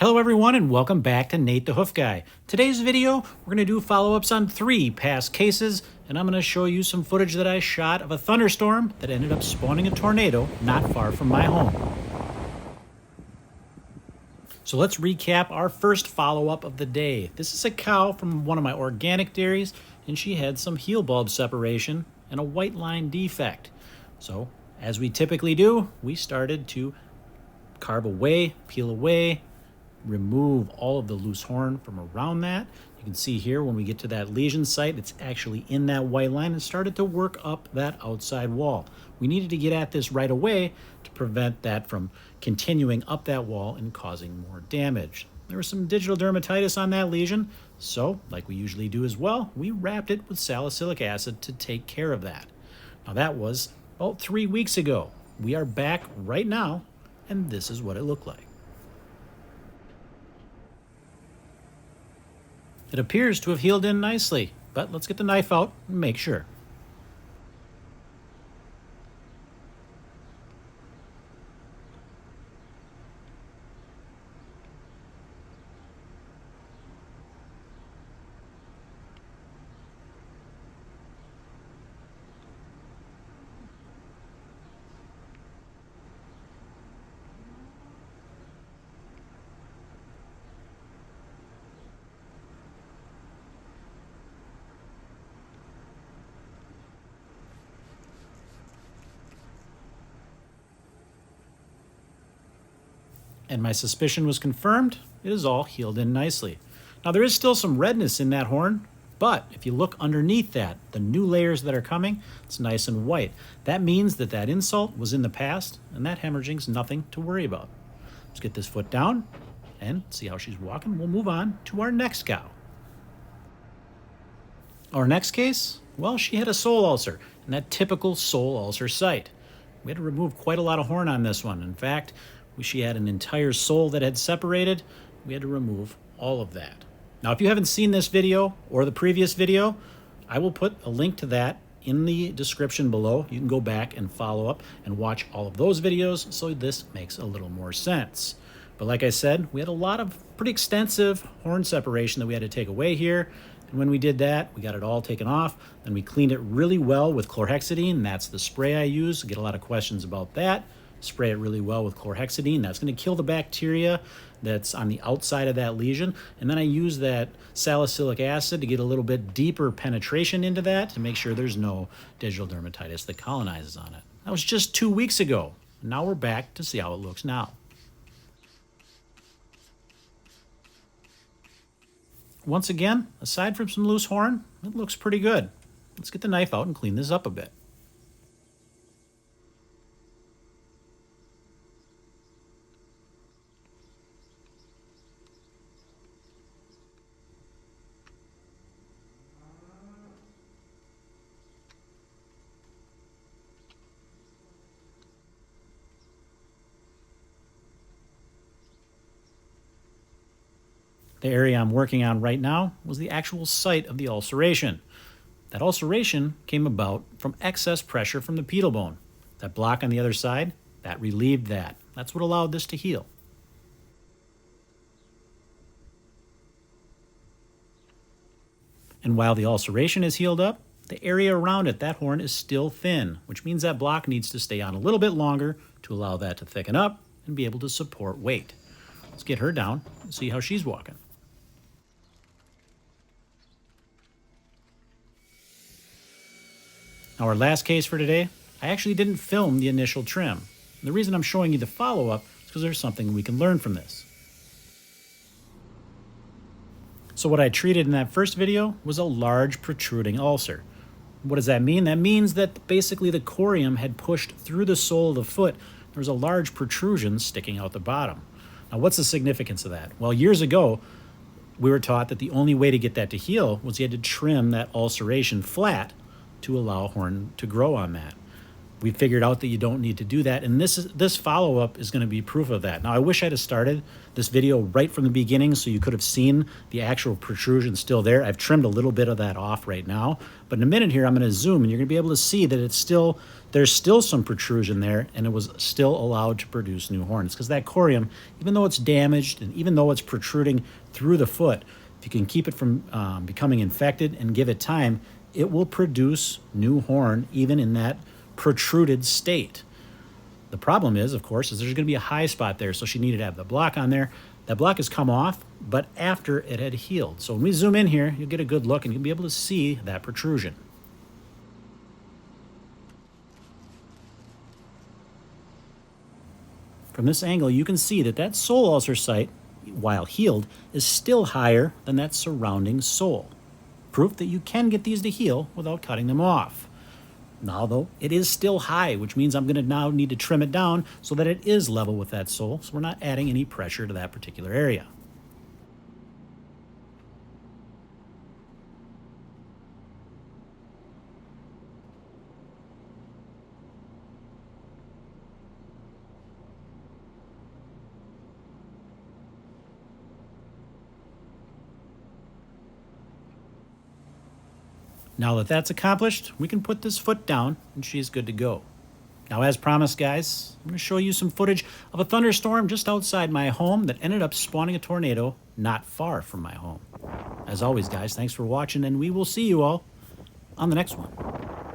Hello everyone and welcome back to Nate the Hoof Guy. Today's video, we're going to do follow-ups on 3 past cases, and I'm going to show you some footage that I shot of a thunderstorm that ended up spawning a tornado not far from my home. So let's recap our first follow-up of the day. This is a cow from one of my organic dairies, and she had some heel bulb separation and a white line defect. So, as we typically do, we started to carve away, peel away, remove all of the loose horn from around that. You can see here when we get to that lesion site, it's actually in that white line and started to work up that outside wall. We needed to get at this right away to prevent that from continuing up that wall and causing more damage. There was some digital dermatitis on that lesion, so like we usually do as well, we wrapped it with salicylic acid to take care of that. Now that was about 3 weeks ago. We are back right now, and this is what it looked like. It appears to have healed in nicely, but let's get the knife out and make sure. And my suspicion was confirmed. It is all healed in nicely. Now there is still some redness in that horn, but if you look underneath that, the new layers that are coming, it's nice and white. That means that that insult was in the past, and that hemorrhaging's nothing to worry about. Let's get this foot down and see how she's walking. We'll move on to our next cow. Our next case, well, she had a sole ulcer, and that typical sole ulcer site. We had to remove quite a lot of horn on this one. In fact, she had an entire sole that had separated. We had to remove all of that. Now, if you haven't seen this video or the previous video, I will put a link to that in the description below. You can go back and follow up and watch all of those videos so this makes a little more sense. But like I said, we had a lot of pretty extensive horn separation that we had to take away here. And when we did that, we got it all taken off. Then we cleaned it really well with chlorhexidine. That's the spray I use. I get a lot of questions about that. Spray it really well with chlorhexidine. That's going to kill the bacteria that's on the outside of that lesion. And then I use that salicylic acid to get a little bit deeper penetration into that to make sure there's no digital dermatitis that colonizes on it. That was just 2 weeks ago. Now we're back to see how it looks now. Once again, aside from some loose horn, it looks pretty good. Let's get the knife out and clean this up a bit. The area I'm working on right now was the actual site of the ulceration. That ulceration came about from excess pressure from the pedal bone. That block on the other side, that relieved that. That's what allowed this to heal. And while the ulceration is healed up, the area around it, that horn is still thin, which means that block needs to stay on a little bit longer to allow that to thicken up and be able to support weight. Let's get her down and see how she's walking. Now our last case for today, I actually didn't film the initial trim. And the reason I'm showing you the follow-up is because there's something we can learn from this. So what I treated in that first video was a large protruding ulcer. What does that mean? That means that basically the corium had pushed through the sole of the foot. There was a large protrusion sticking out the bottom. Now what's the significance of that? Well, years ago, we were taught that the only way to get that to heal was you had to trim that ulceration flat to allow horn to grow on that. we figured out that you don't need to do that, and this follow-up is going to be proof of that. Now, I wish I'd have started this video right from the beginning so you could have seen the actual protrusion still there. I've trimmed a little bit of that off right now, but in a minute here I'm going to zoom and you're going to be able to see that there's still some protrusion there, and it was still allowed to produce new horns, because that corium, even though it's damaged and even though it's protruding through the foot, if you can keep it from becoming infected and give it time, it will produce new horn even in that protruded state. The problem is, of course, is there's going to be a high spot there, so she needed to have the block on there. That block has come off, but after it had healed. So when we zoom in here, you'll get a good look and you'll be able to see that protrusion. From this angle, you can see that that sole ulcer site, while healed, is still higher than that surrounding sole. Proof that you can get these to heal without cutting them off. Now, though, it is still high, which means I'm going to now need to trim it down so that it is level with that sole, so we're not adding any pressure to that particular area. Now that that's accomplished, we can put this foot down and she's good to go. Now, as promised, guys, I'm going to show you some footage of a thunderstorm just outside my home that ended up spawning a tornado not far from my home. As always, guys, thanks for watching, and we will see you all on the next one.